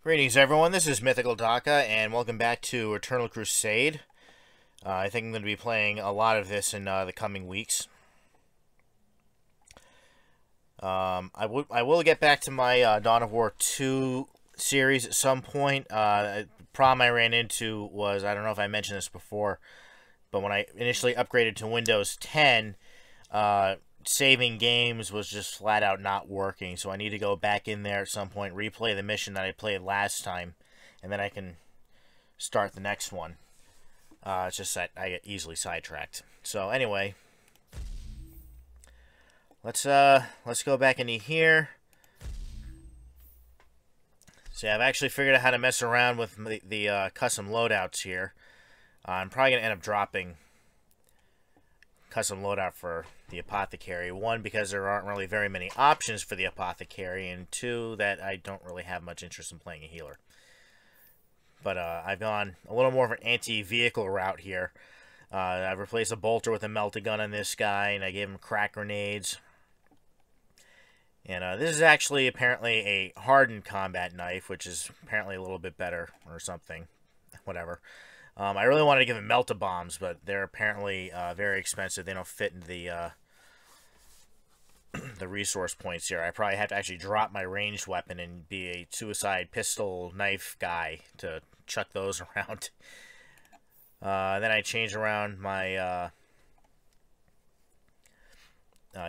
Greetings, everyone. This is Mythical Daka, and welcome back to Eternal Crusade. I think I'm going to be playing a lot of this in the coming weeks. I will get back to my Dawn of War 2 series at some point. The problem I ran into was, I don't know if I mentioned this before, but when I initially upgraded to Windows 10, saving games was just flat out not working, so I need to go back in there at some point, replay the mission that I played last time, and then I can start the next one. It's just that I get easily sidetracked. So anyway, let's go back into here. See, I've actually figured out how to mess around with the custom loadouts here. I'm probably gonna end up dropping custom loadout for the Apothecary. One, because there aren't really very many options for the Apothecary, and two, that I don't really have much interest in playing a healer. But I've gone a little more of an anti-vehicle route here. I've replaced a bolter with a melta gun on this guy, and I gave him crack grenades. And this is actually apparently a hardened combat knife, which is apparently a little bit better or something. Whatever. I really wanted to give him melta bombs, but they're apparently very expensive. They don't fit into the the resource points here. I probably have to actually drop my ranged weapon and be a suicide pistol knife guy to chuck those around. Then I changed around my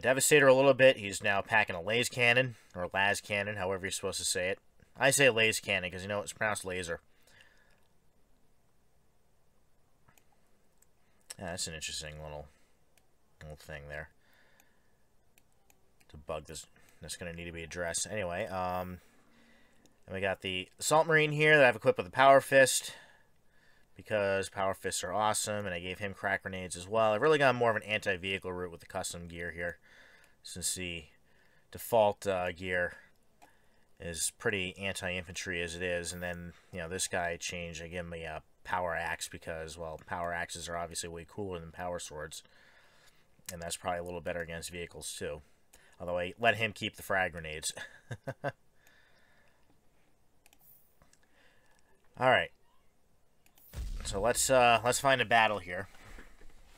Devastator a little bit. He's now packing a las cannon, or las cannon, however you're supposed to say it. I say las cannon because you know it's pronounced laser. Yeah, that's an interesting little thing there. It's a bug that's going to need to be addressed. Anyway, and we got the Assault Marine here that I've equipped with a Power Fist, because Power Fists are awesome, and I gave him crack grenades as well. I've really gone more of an anti-vehicle route with the custom gear here, since the default gear is pretty anti-infantry as it is. And then, you know, this guy changed. I gave him a power axe because, well, power axes are obviously way cooler than power swords, and that's probably a little better against vehicles too. Although I let him keep the frag grenades. All right, so let's find a battle here.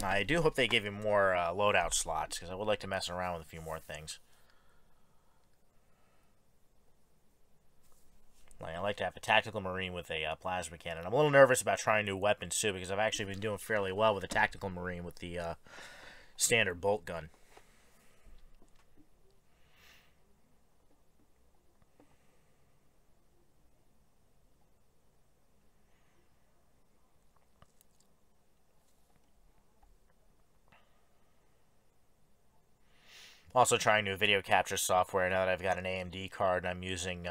I do hope they give you more loadout slots, because I would like to mess around with a few more things. I like to have a tactical marine with a plasma cannon. I'm a little nervous about trying new weapons too, because I've actually been doing fairly well with a tactical marine with the standard bolt gun. Also trying new video capture software now that I've got an AMD card and I'm using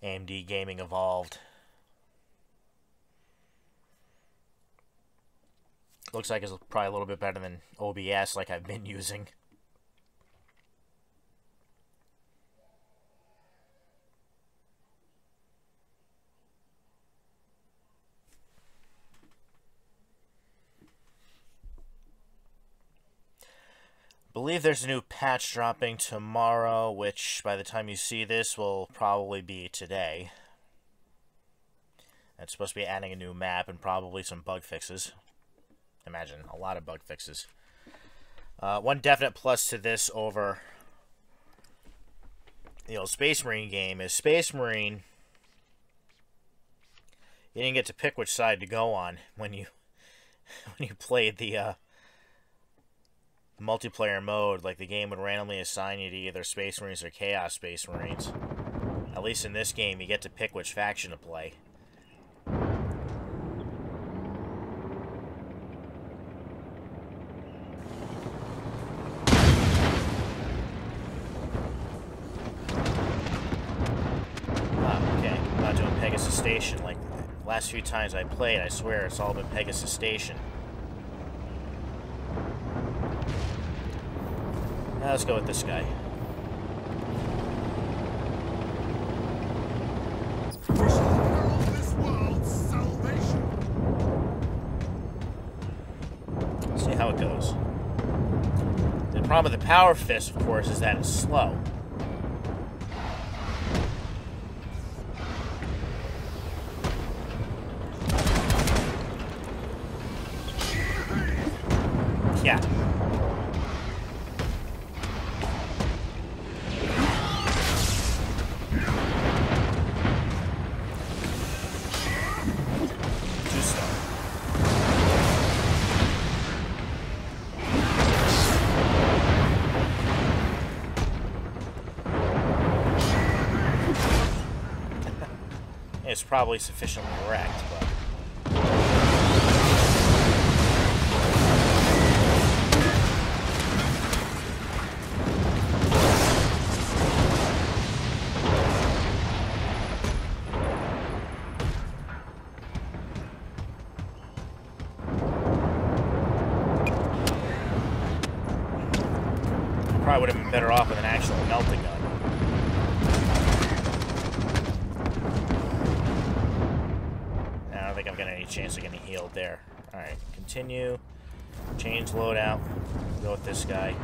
AMD Gaming Evolved. Looks like it's probably a little bit better than OBS like I've been using. I believe there's a new patch dropping tomorrow, which by the time you see this will probably be today. It's supposed to be adding a new map and probably some bug fixes. Imagine a lot of bug fixes. One definite plus to this over the old Space Marine game is Space Marine, you didn't get to pick which side to go on when you played the multiplayer mode. Like, the game would randomly assign you to either Space Marines or Chaos Space Marines. At least in this game, you get to pick which faction to play. Okay, I'm not doing Pegasus Station. Like, the last few times I played, I swear it's all been Pegasus Station. Now let's go with this guy. Let's see how it goes. The problem with the Power Fist, of course, is that it's slow. It's probably sufficiently wrecked, but... Probably would have been better off with an actual melting gun. I don't think I've got any chance of getting healed there. Alright, continue. Change loadout. Go with this guy.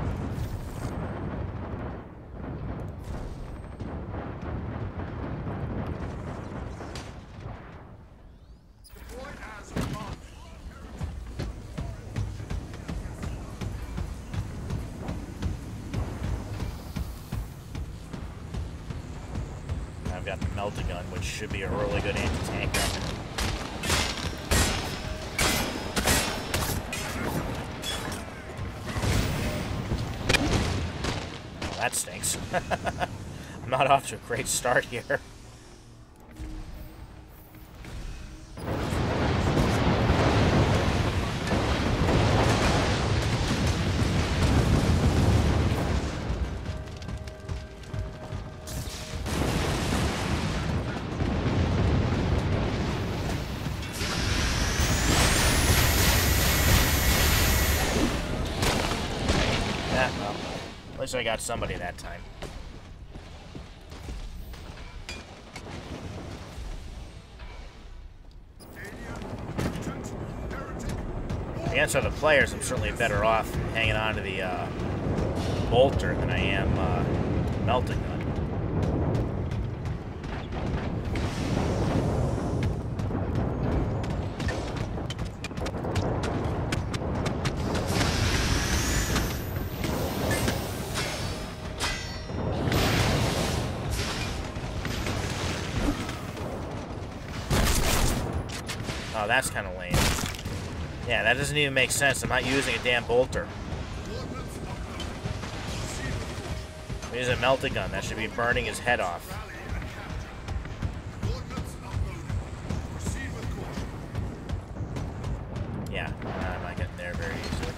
I've got the melting gun, which should be a really good anti-tank weapon. Well, that stinks. I'm not off to a great start here. At least I got somebody that time. Against other players, I'm certainly better off hanging on to the bolter than I am melting gun. Oh, that's kind of lame. Yeah, that doesn't even make sense. I'm not using a damn bolter. I'm using a melting gun. That should be burning his head off. Yeah, I'm not getting there very easily.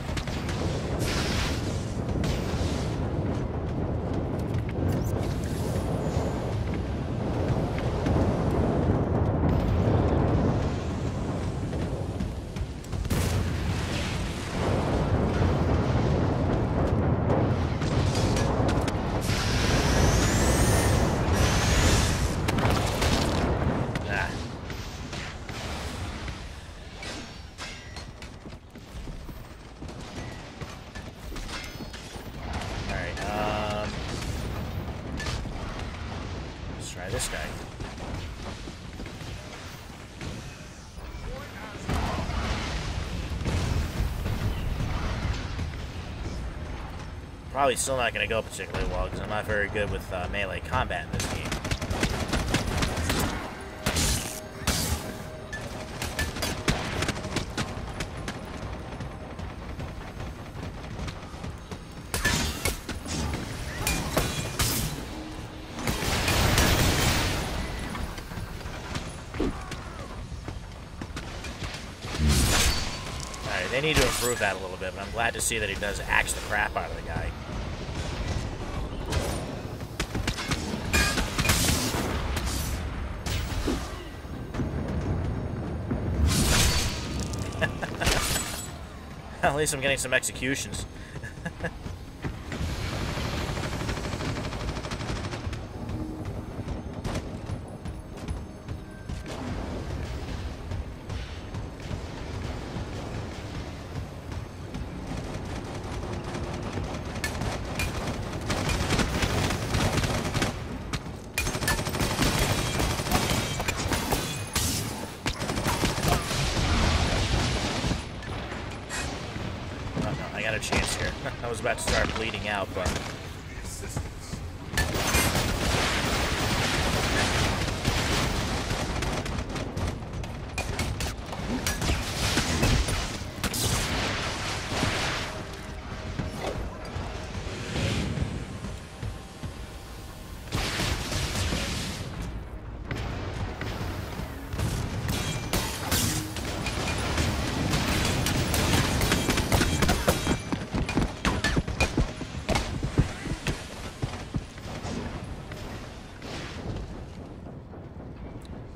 This guy. Probably still not going to go particularly well because I'm not very good with melee combat in this game. They need to improve that a little bit, but I'm glad to see that he does axe the crap out of the guy. At least I'm getting some executions. A chance here. I was about to start bleeding out, but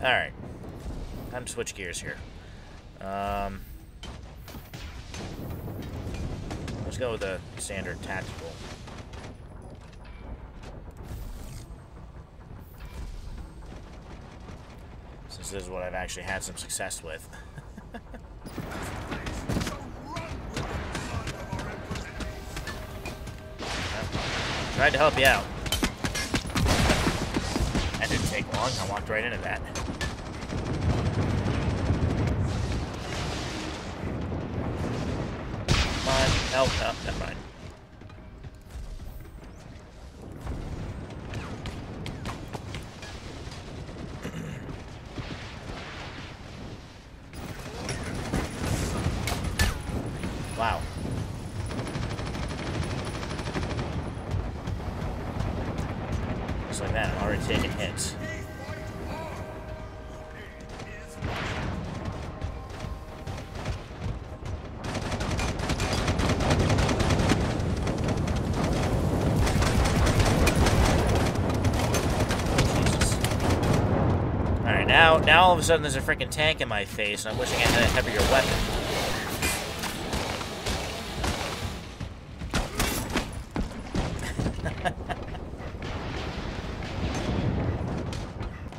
Alright. Time to switch gears here. Let's go with the standard tactical. Since this is what I've actually had some success with. Tried to help you out. That didn't take long. I walked right into that. Come on. Help. Oh, never mind. Wow. Just like that, I'm already taking hits. Alright, now all of a sudden there's a freaking tank in my face, and I'm wishing I had a heavier weapon.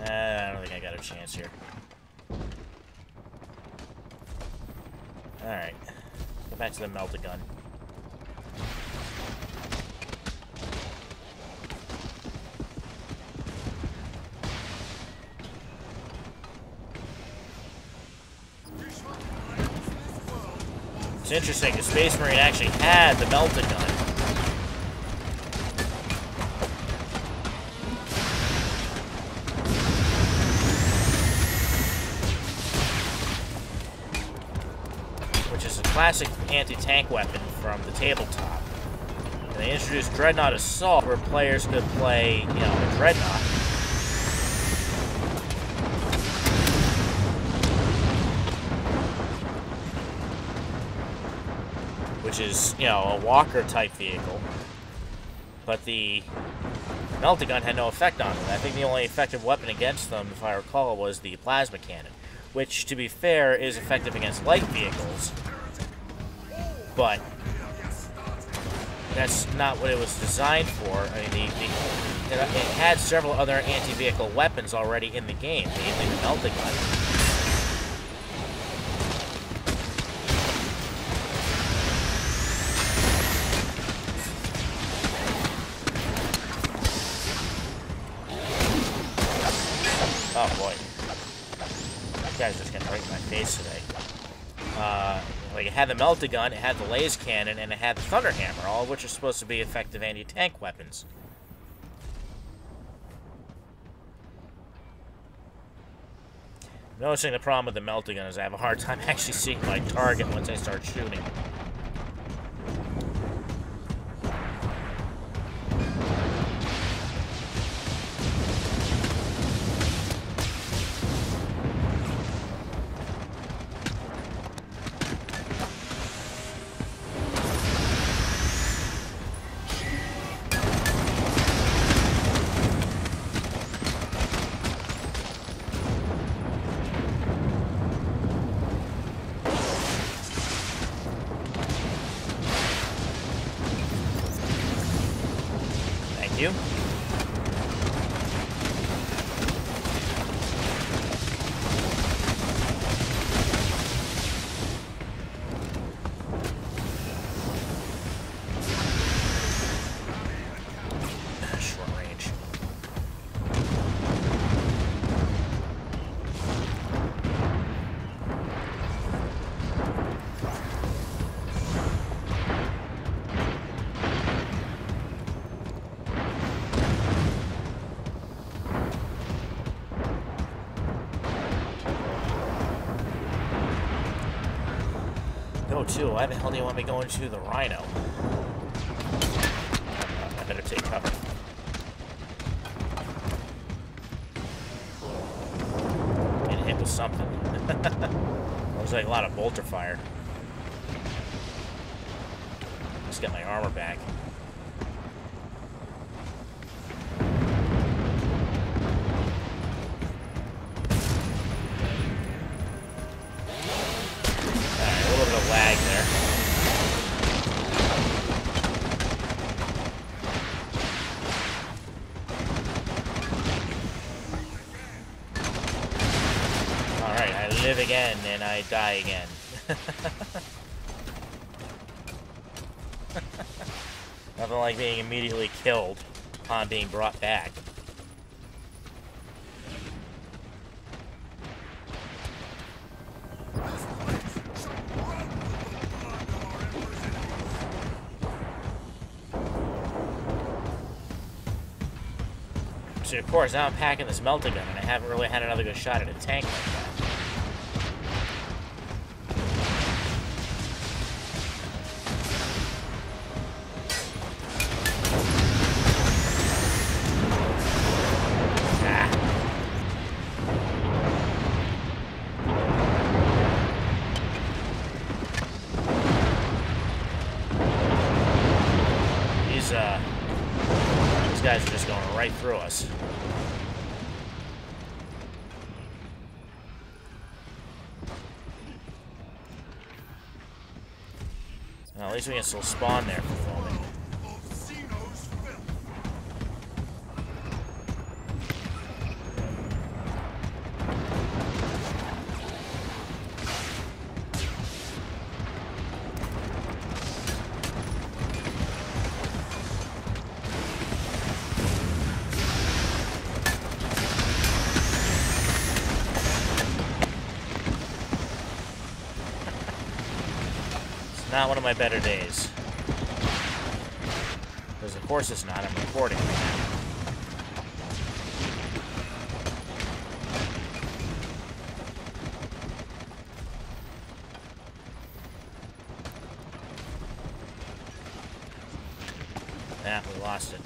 I don't think I got a chance here. Alright. Go back to the melted gun. It's interesting, the Space Marine actually had the melted gun. Which is a classic anti-tank weapon from the tabletop. And they introduced Dreadnought Assault, where players could play, you know, a Dreadnought. Which is, you know, a walker-type vehicle. But the melting gun had no effect on them. I think the only effective weapon against them, if I recall, was the plasma cannon. Which, to be fair, is effective against light vehicles. But that's not what it was designed for. I mean, it had several other anti-vehicle weapons already in the game, namely the melting gun. Oh boy. That guy's just getting right in my face today. Like, it had the melted gun, it had the laser cannon, and it had the thunder hammer, all of which are supposed to be effective anti-tank weapons. Noticing the problem with the melting gun is I have a hard time actually seeing my target once I start shooting. You. Short range. Go to. Why the hell do you want me going to the Rhino? I better take cover. Getting hit with something. Looks like a lot of bolter fire. Let's get my armor back. live again, and I die again. Nothing like being immediately killed upon being brought back. So of course, now I'm packing this melter gun, and I haven't really had another good shot at a tank like that. These guys are just going right through us. Well, at least we can still spawn there for the moment. Not one of my better days. Because of course it's not, I'm recording right now. Yeah, we lost it.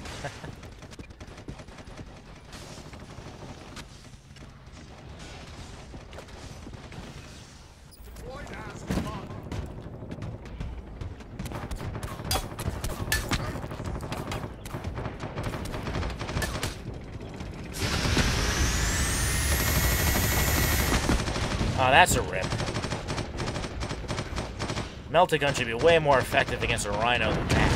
Oh, that's a rip. Melta gun should be way more effective against a rhino than that.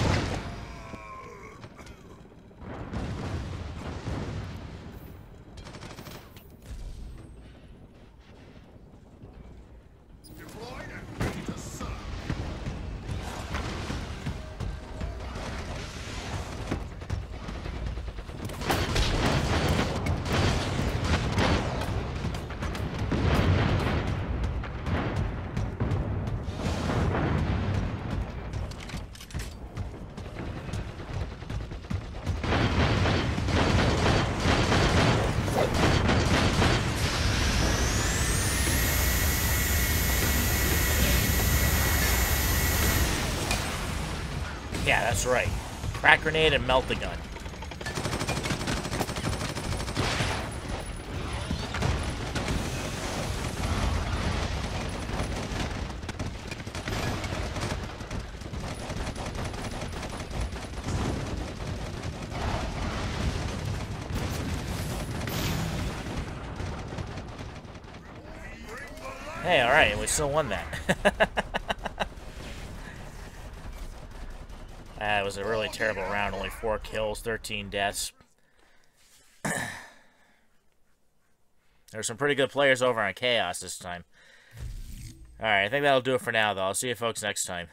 Yeah, that's right. Crack grenade and melt the gun. Hey, alright, we still won that. It was a really terrible round. Only 4 kills, 13 deaths. There's some pretty good players over on Chaos this time. Alright, I think that'll do it for now, though. I'll see you folks next time.